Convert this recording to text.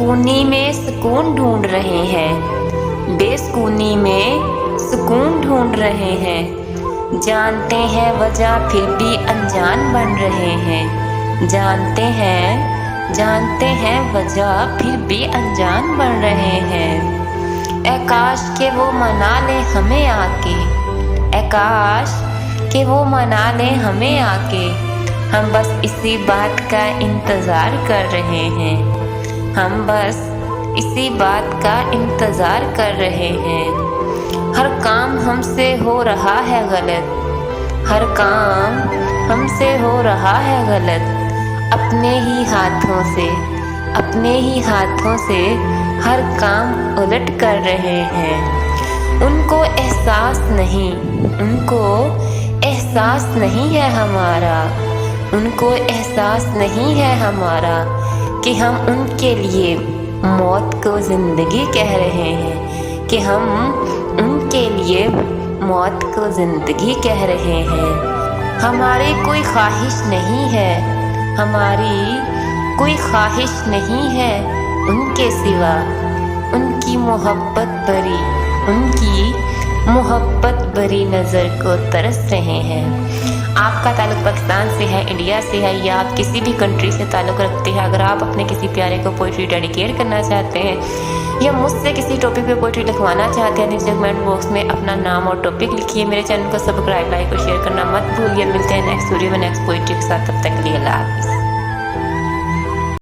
बेसुकूनी में सुकून ढूंढ रहे हैं, बेसुकूनी में सुकून ढूंढ रहे हैं। जानते हैं वजह फिर भी अनजान बन रहे हैं, जानते हैं वजह फिर भी अनजान बन रहे हैं। ऐ काश के वो मना ले हमें आके, ऐ काश के वो मना ले हमें आके। हम बस इसी बात का इंतज़ार कर रहे हैं, हम बस इसी बात का इंतज़ार कर रहे हैं। हर काम हमसे हो रहा है गलत, हर काम हमसे हो रहा है गलत। अपने ही हाथों से हर काम उलट कर रहे हैं। उनको एहसास नहीं है हमारा, उनको एहसास नहीं है हमारा कि हम उनके लिए मौत को ज़िंदगी कह रहे हैं, कि हम उनके लिए मौत को ज़िंदगी कह रहे हैं। हमारी कोई ख्वाहिश नहीं है, हमारी कोई ख्वाहिश नहीं है उनके सिवा। उनकी मोहब्बत भरी नज़र को तरस रहे हैं। आपका ताल्लुक़ पाकिस्तान से है, इंडिया से है, या आप किसी भी कंट्री से ताल्लुक़ रखते हैं, अगर आप अपने किसी प्यारे को पोइट्री डेडिकेट करना चाहते हैं या मुझसे किसी टॉपिक पे पोइट्री लिखवाना चाहते हैं, नीचे कमेंट बॉक्स में अपना नाम और टॉपिक लिखिए। मेरे चैनल को सब्सक्राइब, लाइक और शेयर करना मत भूलिए। मिलते हैं नेक्स्ट वीडियो में नेक्स्ट पोइट्री के साथ, तब तक के लिए अल्लाह हाफ़िज़।